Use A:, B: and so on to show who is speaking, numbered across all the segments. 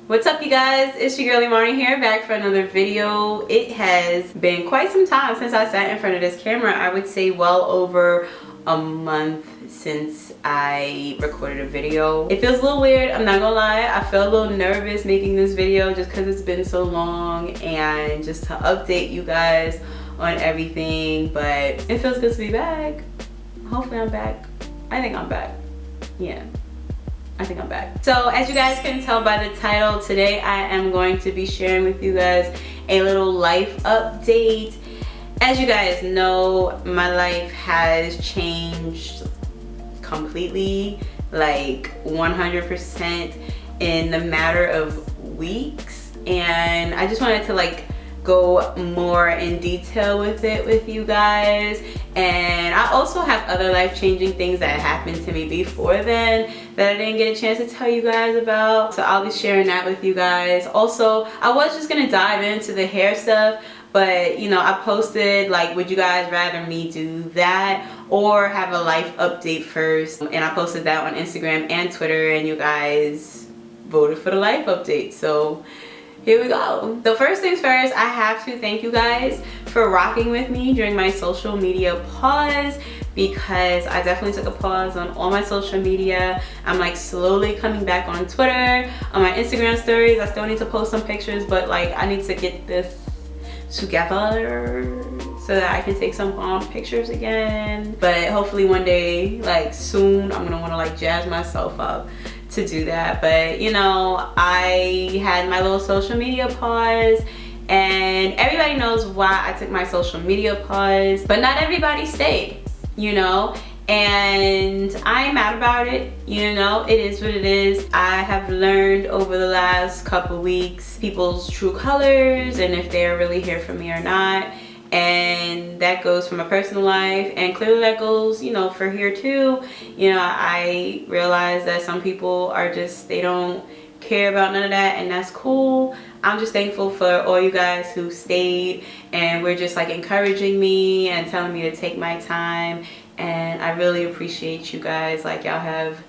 A: What's up, you guys? It's your girl Imani here, back for another video. It has been quite some time since I sat in front of this camera. I would say well over a month since I recorded a video. It feels a little weird, I'm not gonna lie. I felt a little nervous making this video just because it's been so long and just to update you guys on everything, but it feels good to be back. Hopefully I'm back. I think I'm back. Yeah, I think I'm back. So as you guys can tell by the title, today I am going to be sharing with you guys a little life update. As you guys know, my life has changed completely, like 100% in the matter of weeks, and I just wanted to like go more in detail with it with you guys. And I also have other life-changing things that happened to me before then that I didn't get a chance to tell you guys about, so I'll be sharing that with you guys. Also, I was just gonna dive into the hair stuff, but you know, I posted like, would you guys rather me do that or have a life update first? And I posted that on Instagram and Twitter, and you guys voted for the life update, so here we go. So first things first, I have to thank you guys for rocking with me during my social media pause, because I definitely took a pause on all my social media. I'm like slowly coming back on Twitter, on my Instagram stories. I still need to post some pictures, but like I need to get this together so that I can take some pictures again. But hopefully one day, like soon, I'm gonna wanna like jazz myself up to do that. But you know, I had my little social media pause, and everybody knows why I took my social media pause, but not everybody stayed, you know, and I'm mad about it. You know, it is what it is. I have learned over the last couple weeks people's true colors and if they're really here for me or not. And that goes for my personal life, and clearly that goes, you know, for here too. You know, I realize that some people are just, they don't care about none of that, and that's cool. I'm just thankful for all you guys who stayed and were just like encouraging me and telling me to take my time, and I really appreciate you guys. Like, y'all have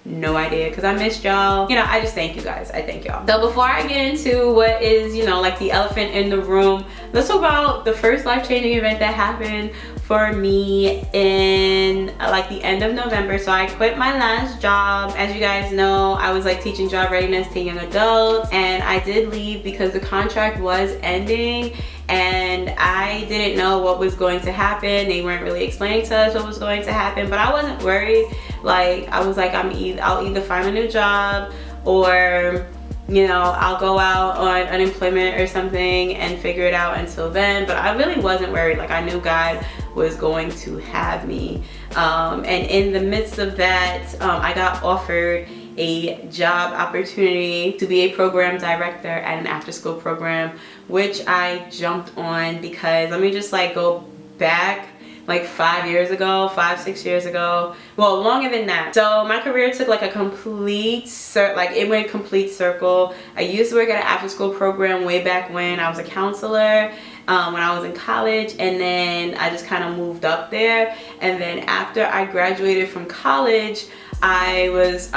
A: no idea, because I missed y'all. You know, I just thank you guys. I thank y'all. So before I get into what is, you know, like the elephant in the room, let's talk about the first life-changing event that happened for me in like the end of November. So I quit my last job. As you guys know, I was like teaching job readiness to young adults, and I did leave because the contract was ending and I didn't know what was going to happen. They weren't really explaining to us what was going to happen, but I wasn't worried. Like, I was like, I'll either find a new job, or you know, I'll go out on unemployment or something and figure it out until then. But I really wasn't worried. Like, I knew God was going to have me. And in the midst of that, I got offered a job opportunity to be a program director at an after-school program, which I jumped on because, let me just like go back like 5 years ago, 6 years ago, well, longer than that. So my career took like a complete it went complete circle. I used to work at an after-school program way back when I was a counselor, when I was in college, and then I just kind of moved up there. And then after I graduated from college, I was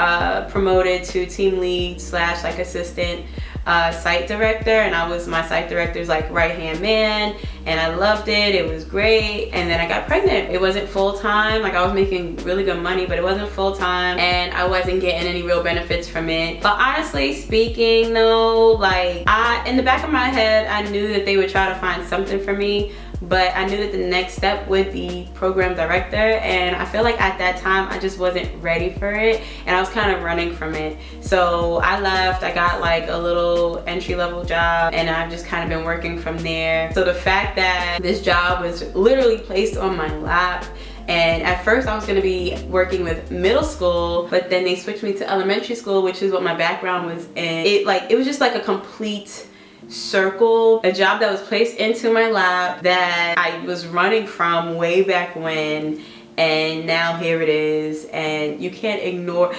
A: promoted to team lead / like assistant site director, and I was my site director's like right-hand man, and I loved it. It was great. And then I got pregnant. It wasn't full-time. Like, I was making really good money, but it wasn't full-time, and I wasn't getting any real benefits from it. But honestly speaking though, like, in the back of my head, I knew that they would try to find something for me, but I knew that the next step would be program director, and I feel like at that time I just wasn't ready for it, and I was kind of running from it. So I left. I got like a little entry-level job, and I've just kind of been working from there. So the fact that this job was literally placed on my lap, and at first I was going to be working with middle school, but then they switched me to elementary school, which is what my background was in. It was just like a complete circle, a job that was placed into my lap that I was running from way back when, and now here it is. And you can't ignore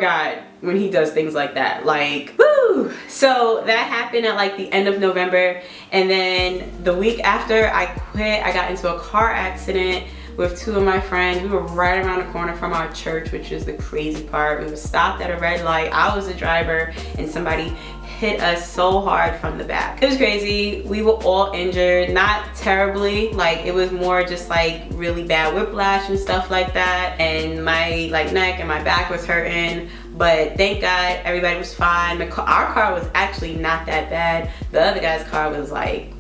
A: God when he does things like that. Like, woo! So that happened at like the end of November, and then the week after I quit, I got into a car accident with two of my friends. We were right around the corner from our church, which is the crazy part. We were stopped at a red light. I was the driver and somebody hit us so hard from the back. It was crazy. We were all injured, not terribly, like it was more just like really bad whiplash and stuff like that, and my like neck and my back was hurting, but thank God everybody was fine. Our car was actually not that bad. The other guy's car was like,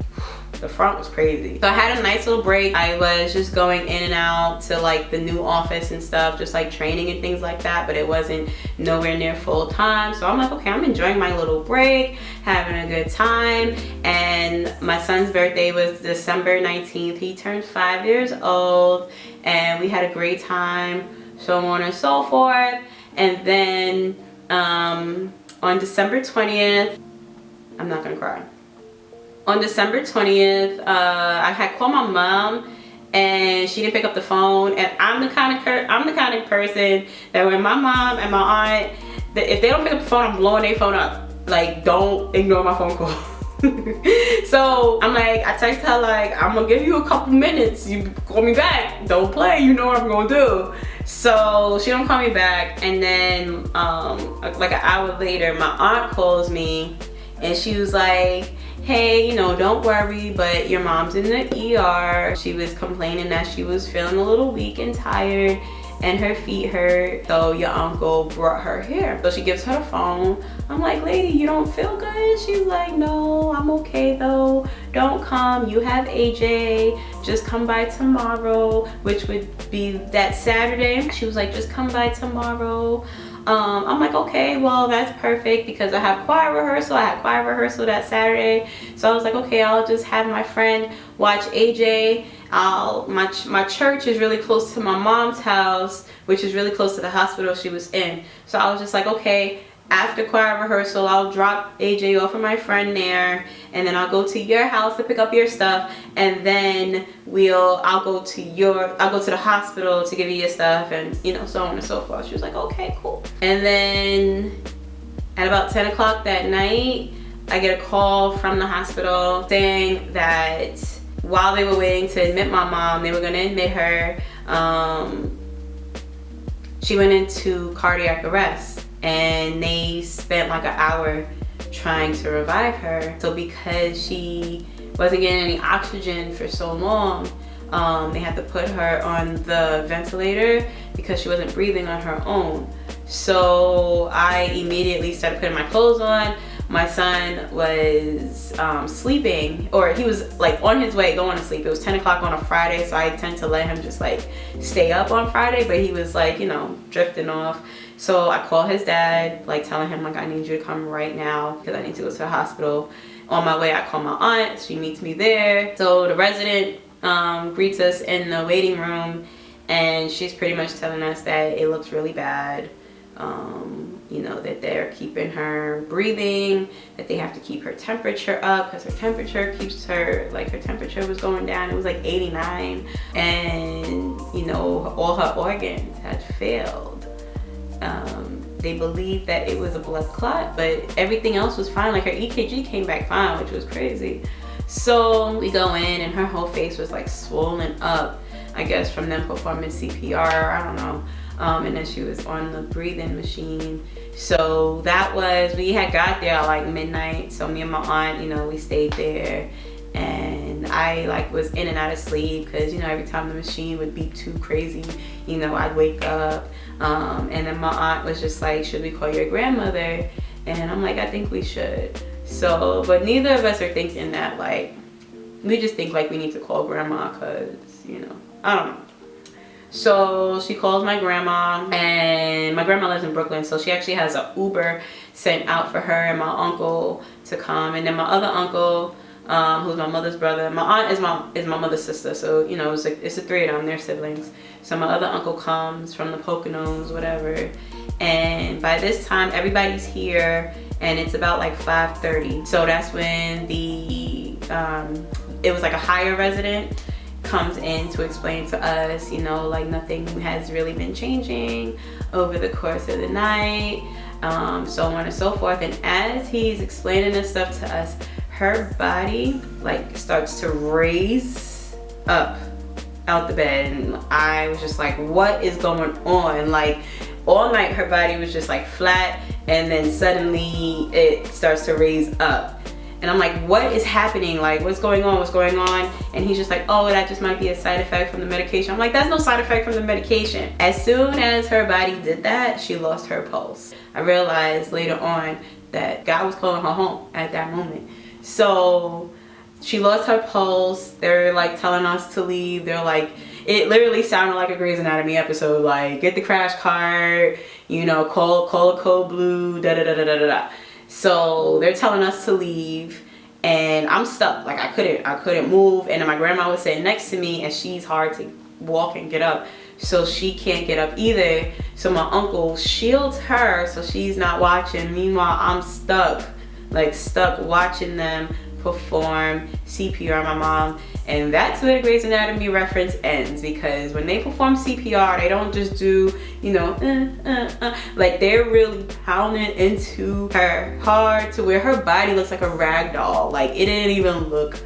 A: the front was crazy. So I had a nice little break. I was just going in and out to like the new office and stuff, just like training and things like that, but it wasn't nowhere near full time. So I'm like, okay, I'm enjoying my little break, having a good time. And my son's birthday was December 19th. He turned 5 years old and we had a great time, so on and so forth. And then on December 20th, I'm not gonna cry. On December 20th, I had called my mom and she didn't pick up the phone. And I'm the kind of person that when my mom and my aunt, if they don't pick up the phone, I'm blowing their phone up. Like, don't ignore my phone call. So I'm like, I text her like, I'm gonna give you a couple minutes. You call me back. Don't play. You know what I'm gonna do. So she don't call me back. And then like an hour later, my aunt calls me and she was like, hey, you know, don't worry, but your mom's in the ER. She was complaining that she was feeling a little weak and tired and her feet hurt, so your uncle brought her here. So she gives her the phone. I'm like, lady, you don't feel good? She's like, no, I'm okay though. Don't come, you have AJ, just come by tomorrow, which would be that Saturday. She was like, just come by tomorrow. I'm like, okay, well, that's perfect because I have choir rehearsal. I had choir rehearsal that Saturday. So I was like, okay, I'll just have my friend watch AJ. My church is really close to my mom's house, which is really close to the hospital she was in. So I was just like, okay, after choir rehearsal, I'll drop AJ off with my friend there, and then I'll go to your house to pick up your stuff, and then I'll go to the hospital to give you your stuff, and you know, so on and so forth. She was like, okay, cool. And then at about 10 o'clock that night, I get a call from the hospital saying that while they were waiting to admit my mom, they were going to admit her. She went into cardiac arrest. And they spent like an hour trying to revive her. So because she wasn't getting any oxygen for so long, they had to put her on the ventilator because she wasn't breathing on her own. So I immediately started putting my clothes on. My son was sleeping, or he was like on his way going to sleep. It was 10 o'clock on a Friday, so I tend to let him just like stay up on Friday, but he was like, you know, drifting off. So I called his dad, like telling him like, I need you to come right now because I need to go to the hospital. On my way, I call my aunt. She meets me there. So the resident greets us in the waiting room, and she's pretty much telling us that it looks really bad. You know, that they're keeping her breathing, that they have to keep her temperature up because her temperature her temperature was going down. It was like 89, and you know, all her organs had failed. They believed that it was a blood clot, but everything else was fine. Like her EKG came back fine, which was crazy. So we go in and her whole face was like swollen up, I guess from them performing CPR, I don't know. And then she was on the breathing machine. So we had got there at like midnight. So me and my aunt, you know, we stayed there, and I like was in and out of sleep because, you know, every time the machine would beep too crazy, you know, I'd wake up. And then my aunt was just like, should we call your grandmother? And I'm like, I think we should. So, but neither of us are thinking that, like, we just think like we need to call grandma because, you know, I don't know. So she calls my grandma, and my grandma lives in Brooklyn, so she actually has an Uber sent out for her and my uncle to come. And then my other uncle, who's my mother's brother, my aunt is my mother's sister, so you know, it's the three of them, they're siblings. So my other uncle comes from the Poconos, whatever, and by this time everybody's here, and it's about like 5:30. So that's when it was like a higher resident comes in to explain to us, you know, like nothing has really been changing over the course of the night, so on and so forth. And as he's explaining this stuff to us, her body like starts to raise up out the bed, and I was just like, what is going on? Like all night her body was just like flat, and then suddenly it starts to raise up. And I'm like, what is happening? Like, what's going on? What's going on? And he's just like, oh, that just might be a side effect from the medication. I'm like, that's no side effect from the medication. As soon as her body did that, she lost her pulse. I realized later on that God was calling her home at that moment. So she lost her pulse. They're like telling us to leave. They're like, it literally sounded like a Grey's Anatomy episode. Like, get the crash cart, you know, call a code blue, da da da da da da. So they're telling us to leave, and I'm stuck. Like, I couldn't move. And then my grandma was sitting next to me, and she's hard to walk and get up, so she can't get up either. So my uncle shields her so she's not watching. Meanwhile, I'm stuck watching them perform CPR on my mom. And that's where the Grey's Anatomy reference ends, because when they perform CPR, they don't just do, you know, like, they're really pounding into her hard to where her body looks like a rag doll. Like, it didn't even look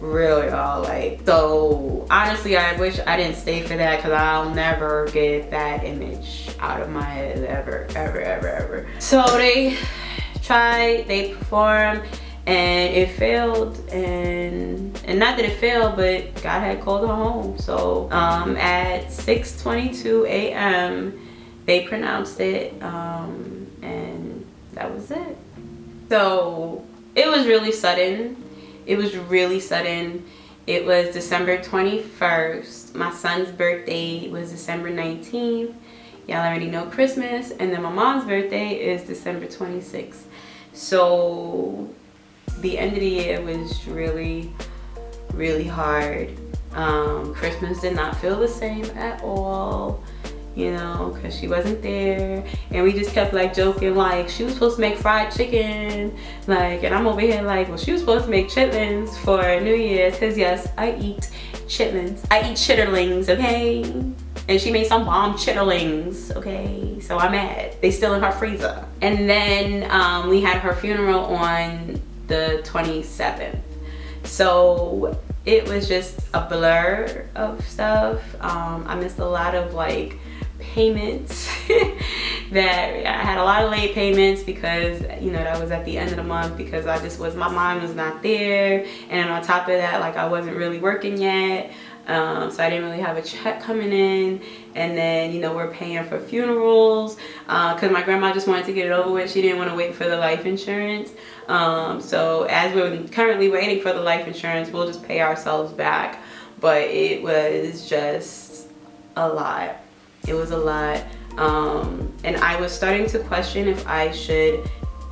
A: real, y'all. Like, so honestly, I wish I didn't stay for that, because I'll never get that image out of my head ever, ever, ever, ever. So they performed, and it failed, and not that it failed, but God had called her home. So at 6:22 a.m. they pronounced it, and that was it. So it was really sudden. It was December 21st. My son's birthday was December 19th. Y'all already know Christmas. And then my mom's birthday is December 26th. So the end of the year was really, really hard. Christmas did not feel the same at all, you know, because she wasn't there. And we just kept like joking, like, she was supposed to make fried chicken, like, and I'm over here like, well, she was supposed to make chitlins for New Year's, because yes, I eat chitlins. I eat chitterlings, okay? And she made some bomb chitterlings, okay? So I'm mad. They still in her freezer. And then we had her funeral on the 27th. So it was just a blur of stuff. I missed a lot of like payments that I had a lot of late payments, because, you know, that was at the end of the month, because my mom was not there, and then on top of that, like, I wasn't really working yet. So I didn't really have a check coming in. And then, you know, we're paying for funerals, because my grandma just wanted to get it over with. She didn't want to wait for the life insurance. So as we're currently waiting for the life insurance, we'll just pay ourselves back. But it was just a lot. It was a lot. And I was starting to question if I should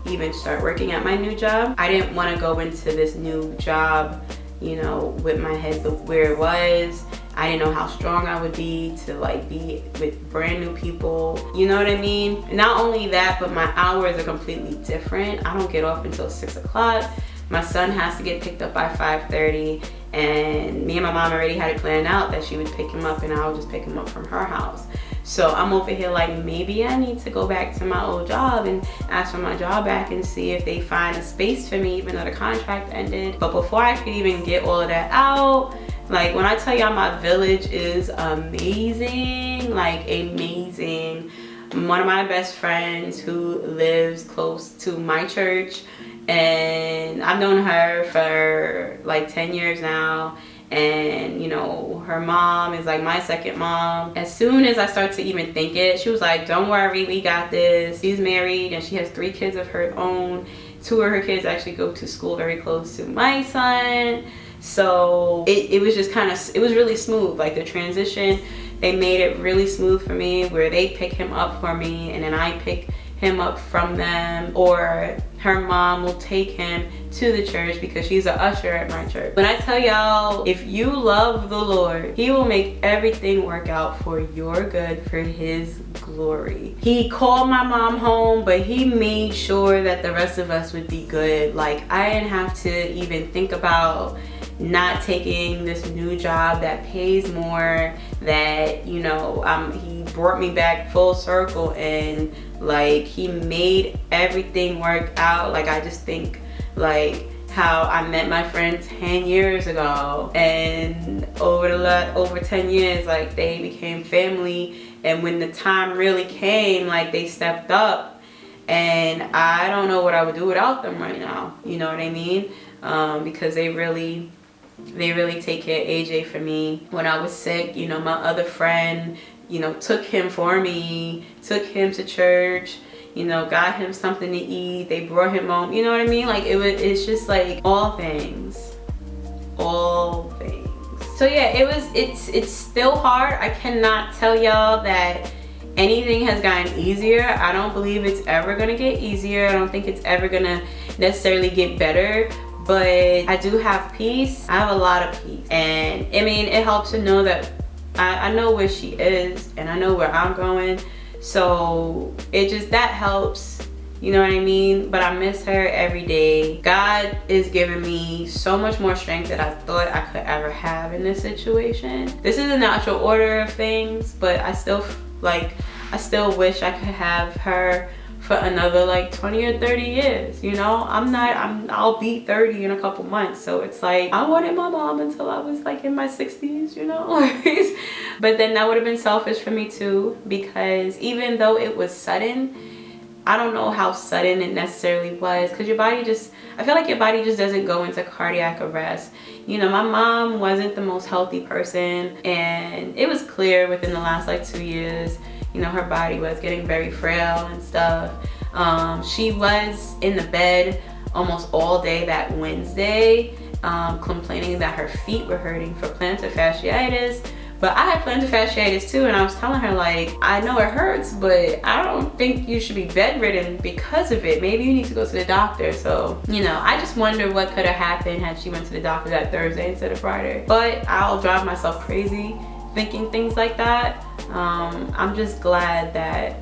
A: even start working at my new job. I didn't want to go into this new job, you know, with my head where it was. I didn't know how strong I would be to like be with brand new people, you know what I mean? Not only that, but my hours are completely different. I don't get off until 6 o'clock. My son has to get picked up by 5:30, and me and my mom already had it planned out that she would pick him up and I would just pick him up from her house. So I'm over here like, maybe I need to go back to my old job and ask for my job back and see if they find a space for me, even though the contract ended. But before I could even get all of that out, like, when I tell y'all my village is amazing, like amazing. One of my best friends who lives close to my church, and I've known her for like 10 years now. And, you know, her mom is like my second mom. As soon as I start to even think it, she was like, don't worry, we got this. She's married and she has 3 kids of her own. 2 of her kids actually go to school very close to my son. So it was just kind of, it was really smooth. Like, the transition, they made it really smooth for me, where they pick him up for me and then I pick him up from them, or her mom will take him to the church because she's an usher at my church. When I tell y'all, if you love the Lord, he will make everything work out for your good, for his glory. He called my mom home, but he made sure that the rest of us would be good. Like, I didn't have to even think about not taking this new job that pays more, that, you know, he brought me back full circle, and like, he made everything work out. Like, I just think like how I met my friend 10 years ago, and over 10 years, like, they became family. And when the time really came, like, they stepped up and I don't know what I would do without them right now. You know what I mean? Because they really take care of AJ for me. When I was sick, you know, my other friend, you know, took him for me, took him to church, you know, got him something to eat. They brought him home. You know what I mean? Like it's just like all things. So yeah, it's still hard. I cannot tell y'all that anything has gotten easier. I don't believe it's ever gonna get easier. I don't think it's ever gonna necessarily get better, but I do have peace. I have a lot of peace, and I mean, it helps to know that I know where she is and I know where I'm going, so that helps. You know what I mean? But I miss her every day. God is giving me so much more strength than I thought I could ever have in this situation. This is a natural order of things, but I still wish I could have her for another like 20 or 30 years. You know, I'll be 30 in a couple months, so it's like I wanted my mom until I was like in my 60s, you know. But then that would have been selfish for me too, because even though it was sudden, I don't know how sudden it necessarily was, because I feel like your body just doesn't go into cardiac arrest. You know, my mom wasn't the most healthy person, and it was clear within the last like 2 years, you know, her body was getting very frail and stuff. She was in the bed almost all day that Wednesday, complaining that her feet were hurting for plantar fasciitis. But I had plantar fasciitis too, and I was telling her, like, I know it hurts, but I don't think you should be bedridden because of it. Maybe you need to go to the doctor. So, you know, I just wonder what could have happened had she went to the doctor that Thursday instead of Friday. But I'll drive myself crazy thinking things like that. I'm just glad that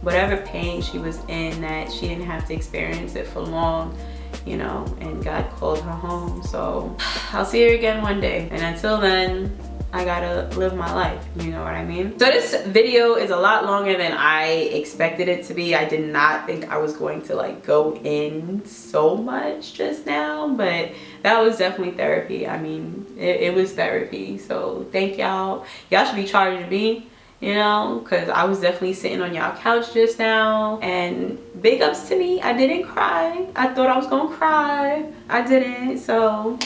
A: whatever pain she was in, that she didn't have to experience it for long, you know, and God called her home. So I'll see her again one day, and until then, I gotta live my life, you know what I mean? So this video is a lot longer than I expected it to be. I did not think I was going to like go in so much just now, but that was definitely therapy. I mean, it was therapy. So thank y'all. Y'all should be charging me, you know, because I was definitely sitting on y'all couch just now, and big ups to me. I didn't cry. I thought I was gonna cry. I didn't, so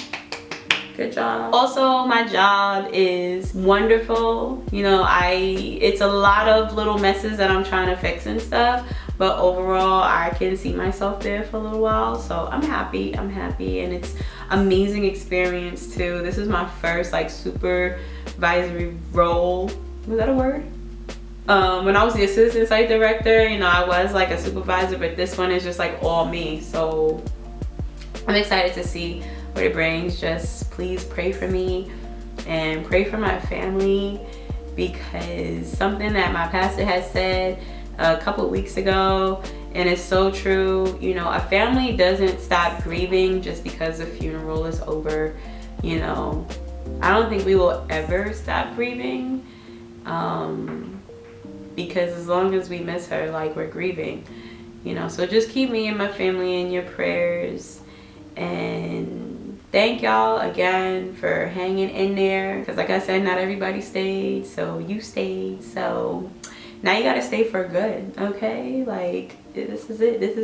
A: good job. Also, my job is wonderful. You know, it's a lot of little messes that I'm trying to fix and stuff, but overall I can see myself there for a little while, so I'm happy, and it's amazing experience too. This is my first like supervisory role. Was that a word? When I was the assistant site director, you know, I was like a supervisor, but this one is just like all me, so I'm excited to see what it brings. Just please pray for me and pray for my family, because something that my pastor had said a couple weeks ago, and it's so true, you know, a family doesn't stop grieving just because the funeral is over. You know, I don't think we will ever stop grieving, because as long as we miss her, like, we're grieving, you know. So just keep me and my family in your prayers, and thank y'all again for hanging in there, because like I said, not everybody stayed, so you stayed, so now you gotta stay for good, okay? Like, this is it. This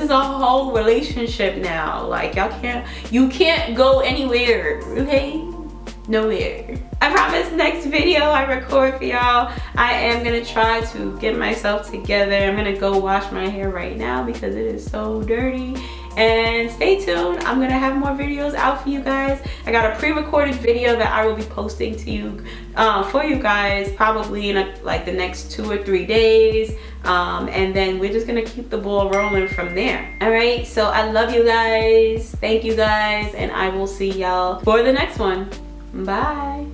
A: is a whole relationship now. Like, you can't go anywhere, okay? Nowhere. I promise next video I record for y'all, I am gonna try to get myself together. I'm gonna go wash my hair right now because it is so dirty. And stay tuned, I'm gonna have more videos out for you guys. I got a pre-recorded video that I will be posting to you for you guys probably in like the next 2 or 3 days, and then we're just gonna keep the ball rolling from there. All right, so I love you guys, thank you guys, and I will see y'all for the next one. Bye.